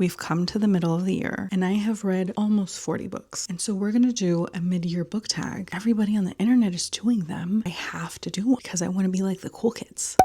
We've come to the middle of the year and I have read almost 40 books. And so we're going to do a mid-year book tag. Everybody on the internet is doing them. I have to do one because I want to be like the cool kids.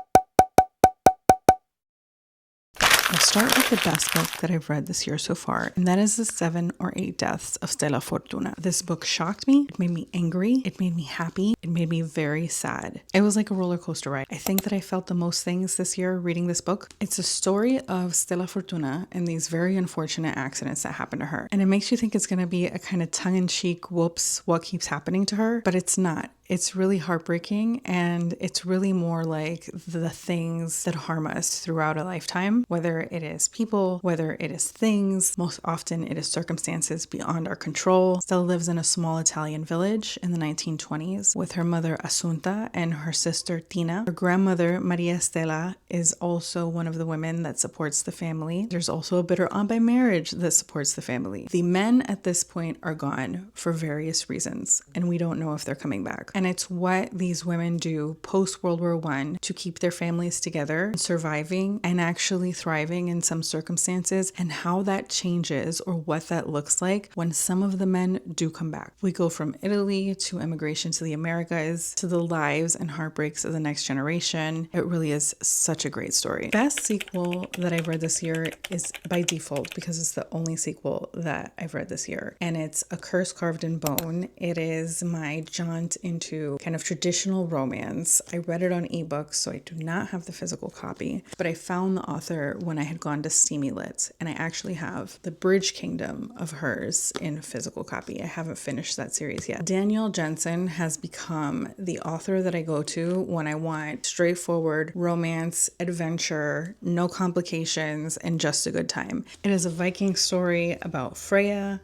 I'll start with the best book that I've read this year so far, and that is The 7 or 8 Deaths of Stella Fortuna. This book shocked me. It made me angry. It made me happy. It made me very sad. It was like a roller coaster ride. I think that I felt the most things this year reading this book. It's a story of Stella Fortuna and these very unfortunate accidents that happened to her. And it makes you think it's going to be a kind of tongue-in-cheek, whoops, what keeps happening to her? But it's not. It's really heartbreaking, and it's really more like the things that harm us throughout a lifetime, whether it is people, whether it is things. Most often it is circumstances beyond our control. Stella lives in a small Italian village in the 1920s with her mother Assunta and her sister Tina. Her grandmother Maria Stella is also one of the women that supports the family. There's also a bitter aunt by marriage that supports the family. The men at this point are gone for various reasons, and we don't know if they're coming back. And it's what these women do post World War I to keep their families together, surviving and actually thriving in some circumstances, and how that changes or what that looks like when some of the men do come back. We go from Italy to immigration to the Americas to the lives and heartbreaks of the next generation. It really is such a great story. Best sequel that I've read this year is by default because it's the only sequel that I've read this year, and it's A Curse Carved in Bone. It is my jaunt into kind of traditional romance. I read it on ebook, so I do not have the physical copy, but I found the author when I had gone to Steamy Lit, and I actually have The Bridge Kingdom of hers in physical copy. I haven't finished that series yet. Danielle Jensen has become the author that I go to when I want straightforward romance, adventure, no complications, and just a good time. It is a Viking story about Freya,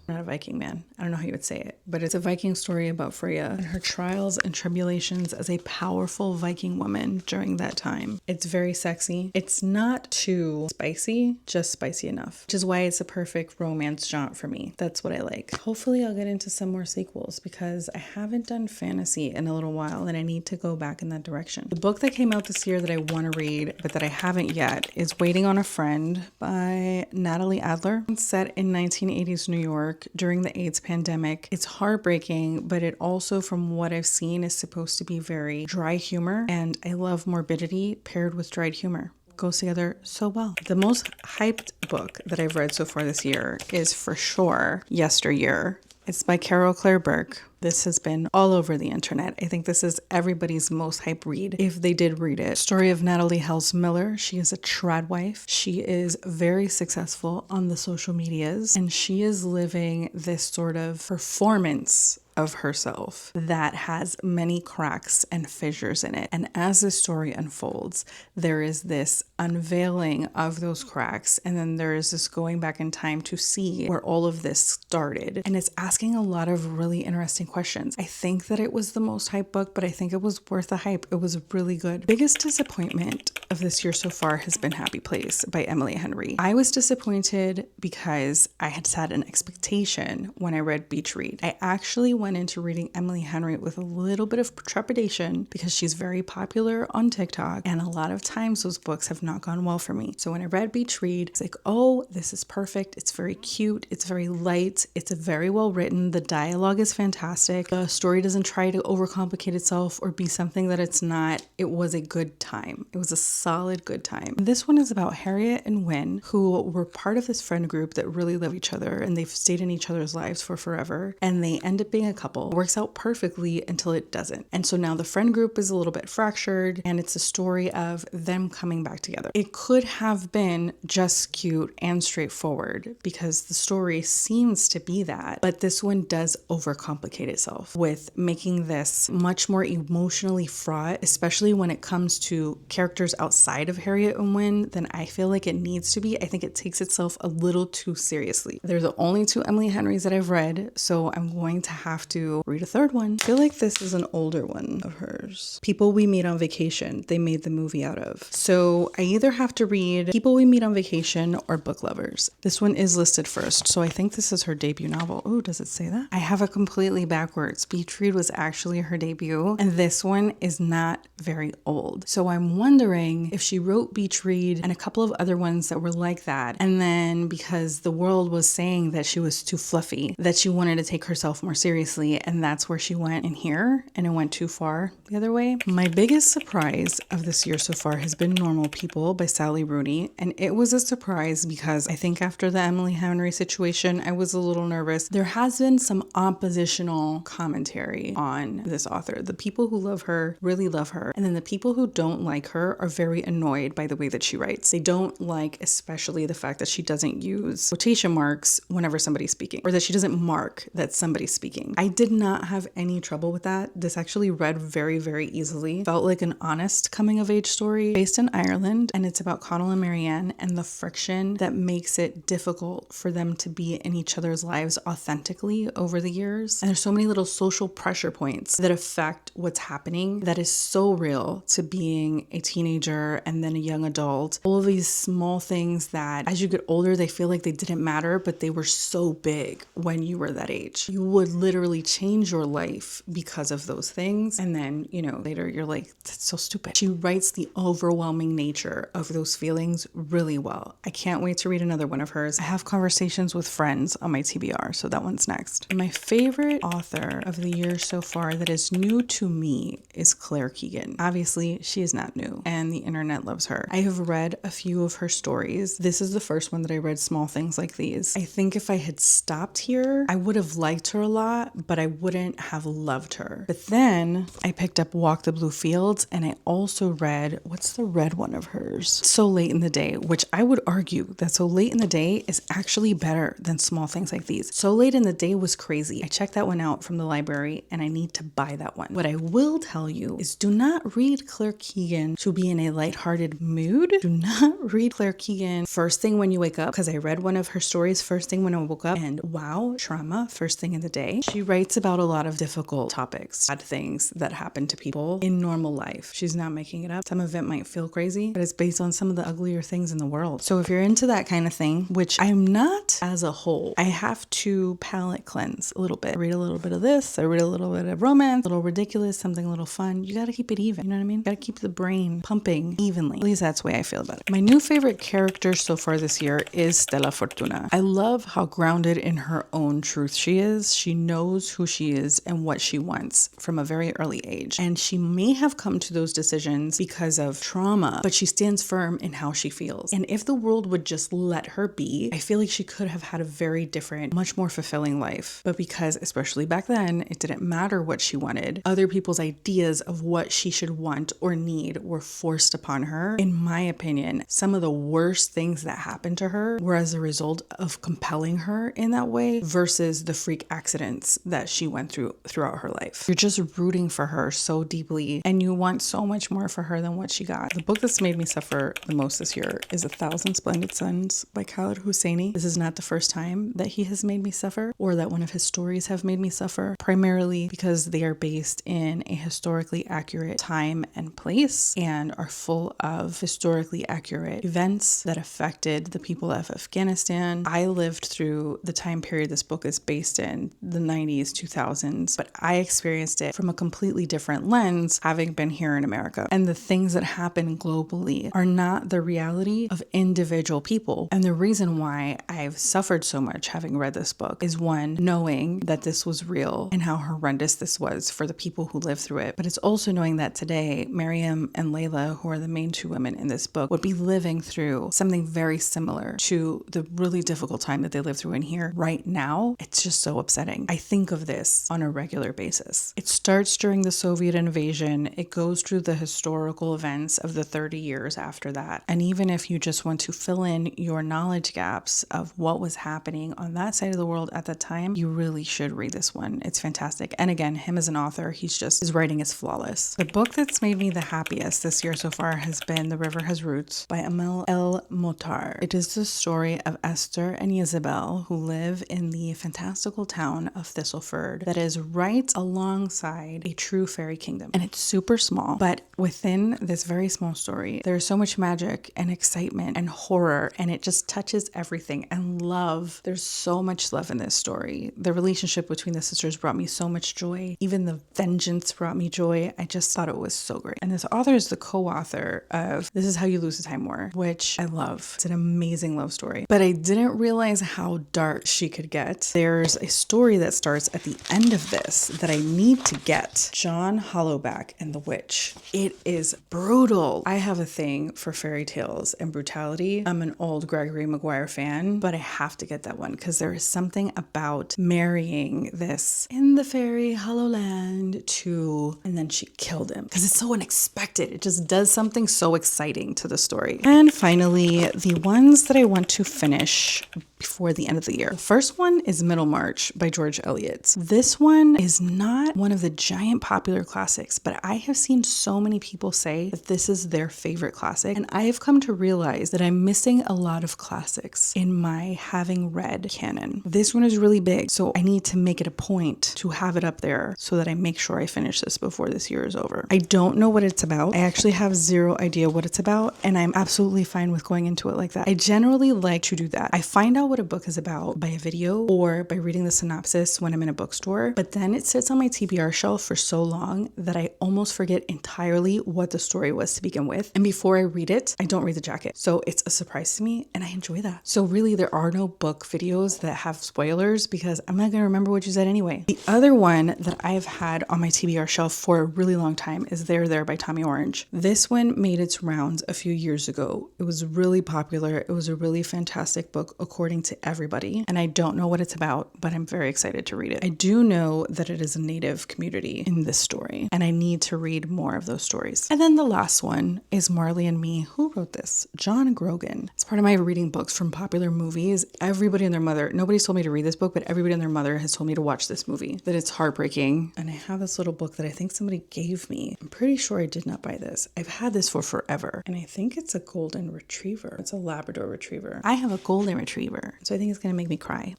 not a Viking man. I don't know how you would say it, but it's a Viking story about Freya and her trials and tribulations as a powerful Viking woman during that time. It's very sexy. It's not too spicy, just spicy enough, which is why it's a perfect romance jaunt for me. That's what I like. Hopefully I'll get into some more sequels because I haven't done fantasy in a little while and I need to go back in that direction. The book that came out this year that I want to read but that I haven't yet is Waiting on a Friend by Natalie Adler. It's set in 1980s New York during the AIDS pandemic. It's heartbreaking, but it also, from what I've seen, is supposed to be very dry humor, and I love morbidity paired with dried humor. Goes together so well. The most hyped book that I've read so far this year is for sure Yesteryear. It's by Carol Claire Burke. This has been all over the internet. I think this is everybody's most hype read if they did read it. Story of Natalie Hels Miller. She is a trad wife. She is very successful on the social medias, and she is living this sort of performance of herself that has many cracks and fissures in it. And as the story unfolds, there is this unveiling of those cracks, and then there is this going back in time to see where all of this started. And it's asking a lot of really interesting questions. I think that it was the most hyped book, but I think it was worth the hype. It was really good. Biggest disappointment of this year so far has been Happy Place by Emily Henry. I was disappointed because I had set an expectation when I read Beach Read. I actually went into reading Emily Henry with a little bit of trepidation because she's very popular on TikTok, and a lot of times those books have not gone well for me. So when I read Beach Read, it's like, oh, this is perfect. It's very cute. It's very light. It's very well written. The dialogue is fantastic. The story doesn't try to overcomplicate itself or be something that it's not. It was a good time. It was a solid good time. This one is about Harriet and Wynne, who were part of this friend group that really love each other, and they've stayed in each other's lives for forever, and they end up being a couple. It works out perfectly until it doesn't. And so now the friend group is a little bit fractured, and it's a story of them coming back together. It could have been just cute and straightforward because the story seems to be that, but this one does overcomplicate itself with making this much more emotionally fraught, especially when it comes to characters outside of Harriet and Wynne than I feel like it needs to be. I think it takes itself a little too seriously. They're the only two Emily Henrys that I've read, so I'm going to have to read a third one. I feel like this is an older one of hers. People We Meet on Vacation, they made the movie out of. So I either have to read People We Meet on Vacation or Book Lovers. This one is listed first, so I think this is her debut novel. Oh, does it say that? I have a completely backwards. Beach Read was actually her debut, and this one is not very old. So I'm wondering if she wrote Beach Read and a couple of other ones that were like that, and then because the world was saying that she was too fluffy, that she wanted to take herself more seriously, and that's where she went in here, and it went too far the other way. My biggest surprise of this year so far has been Normal People by Sally Rooney, and it was a surprise because I think after the Emily Henry situation, I was a little nervous. There has been some oppositional commentary on this author. The people who love her really love her, and then the people who don't like her are very annoyed by the way that she writes. They don't like especially the fact that she doesn't use quotation marks whenever somebody's speaking, or that she doesn't mark that somebody's speaking. I did not have any trouble with that. This actually read very, very easily. Felt like an honest coming of age story based in Ireland, and it's about Connell and Marianne and the friction that makes it difficult for them to be in each other's lives authentically over the years. And there's so many little social pressure points that affect what's happening that is so real to being a teenager and then a young adult. All of these small things that as you get older, they feel like they didn't matter, but they were so big when you were that age. You would literally change your life because of those things. And then, later you're like, that's so stupid. She writes the overwhelming nature of those feelings really well. I can't wait to read another one of hers. I have conversations with friends on my TBR, so that one's next. And my favorite author of the year so far that is new to me is Claire Keegan. Obviously, she is not new, and the internet loves her. I have read a few of her stories. This is the first one that I read, Small Things Like These. I think if I had stopped here, I would have liked her a lot, but I wouldn't have loved her. But then I picked up Walk the Blue Fields, and I also read, what's the red one of hers? So Late in the Day, which I would argue that So Late in the Day is actually better than Small Things Like These. So Late in the Day was crazy. I checked that one out from the library, and I need to buy that one. What I will tell you is do not read Claire Keegan to be in a lighthearted mood. Do not read Claire Keegan first thing when you wake up, because I read one of her stories first thing when I woke up, and wow, trauma first thing in the day. She writes about a lot of difficult topics, bad things that happen to people in normal life. She's not making it up. Some of it might feel crazy, but it's based on some of the uglier things in the world. So if you're into that kind of thing, which I'm not as a whole, I have to palate cleanse a little bit. I read a little bit of this, I read a little bit of romance, a little ridiculous, something a little fun. You got to keep it even. You know what I mean? You got to keep the brain pumping evenly. At least that's the way I feel about it. My new favorite character so far this year is Stella Fortuna. I love how grounded in her own truth she is. She knows who she is and what she wants from a very early age. And she may have come to those decisions because of trauma, but she stands firm in how she feels. And if the world would just let her be, I feel like she could have had a very different, much more fulfilling life. But because, especially back then, it didn't matter what she wanted, other people's ideas of what she should want or need were forced upon her. In my opinion, some of the worst things that happened to her were as a result of compelling her in that way versus the freak accidents that she went through throughout her life. You're just rooting for her so deeply, and you want so much more for her than what she got. The book that's made me suffer the most this year is A Thousand Splendid Suns by Khaled Hosseini. This is not the first time that he has made me suffer, or that one of his stories have made me suffer, primarily because they are based in a historically accurate time and place and are full of historically accurate events that affected the people of Afghanistan. I lived through the time period this book is based in, the 90s, 2000s, but I experienced it from a completely different lens, having been here in America. And the things that happen globally are not the reality of individual people. And the reason why I've suffered so much having read this book is, one, knowing that this was real and how horrendous this was for the people who lived through it. But it's also knowing that today, Miriam and Layla, who are the main two women in this book, would be living through something very similar to the really difficult time that they live through in here right now. It's just so upsetting. I think of this on a regular basis. It starts during the Soviet invasion. It goes through the historical events of the 30 years after that. And even if you just want to fill in your knowledge gaps of what was happening on that side of the world at that time, you really should read this one. It's fantastic. And again, him as an author, his writing is flawless. The book that's made me the happiest this year so far has been The River Has Roots by Amel El Motar. It is the story of Esther and Isabel, who live in the fantastical town of Thistleford that is right alongside a true fairy kingdom. And it's super small, but within this very small story, there's so much magic and excitement and horror, and it just touches everything. And love. There's so much love in this story. The relationship between the Sisters brought me so much joy. Even The Vengeance brought me joy. I just thought it was so great. And this author is the co-author of This Is How You Lose the Time War, which I love. It's an amazing love story. But I didn't realize how dark she could get. There's a story that starts at the end of this that I need to get. John Hollowback and the Witch. It is brutal. I have a thing for fairy tales and brutality. I'm an old Gregory Maguire fan, but I have to get that one because there is something about marrying this in the fairy Hollowland to, and then she killed him because it's so unexpected. It just does something so exciting to the story. And finally, the ones that I want to finish before the end of the year. The first one is Middlemarch by George Eliot. This one is not one of the giant popular classics, but I have seen so many people say that this is their favorite classic, and I have come to realize that I'm missing a lot of classics in my having read canon. This one is really big, so I need to make it a point to have it up there so that I make sure I finish this before this year is over. I don't know what it's about. I actually have zero idea what it's about, and I'm absolutely fine with going into it like that. I generally like to do that. I find out what a book is about by a video or by reading the synopsis when I'm in a bookstore, but then it sits on my TBR shelf for so long that I almost forget entirely what the story was to begin with. And before I read it, I don't read the jacket. So it's a surprise to me and I enjoy that. So really there are no book videos that have spoilers because I'm not going to remember what you said anyway. The other one that I've had on my TBR shelf for a really long time is There by Tommy Orange. This one made its rounds a few years ago. It was really popular. It was a really fantastic book according to everybody, and I don't know what it's about, but I'm very excited to read it. I do know that it is a Native community in this story, and I need to read more of those stories. And then the last one is Marley and Me. Who wrote this? John Grogan. It's part of my reading books from popular movies. Everybody and their mother, nobody's told me to read this book, but everybody and their mother has told me to watch this movie, that it's heartbreaking. And I have this little book that I think somebody gave me. I'm pretty sure I did not buy this. I've had this for forever, and I think it's a golden retriever. It's a Labrador retriever. I have a golden retriever, so I think it's gonna make me cry.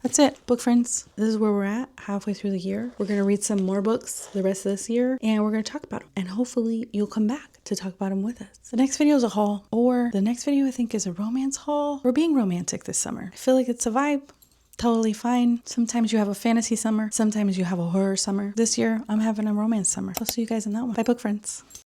That's it, book friends. This is where we're at halfway through the year. We're going to read some more books the rest of this year, and we're going to talk about them. And hopefully you'll come back to talk about them with us. The next video is a haul, or the next video I think is a romance haul. We're being romantic this summer. I feel like it's a vibe. Totally fine. Sometimes you have a fantasy summer. Sometimes you have a horror summer. This year, I'm having a romance summer. I'll see you guys in that one. Bye, book friends.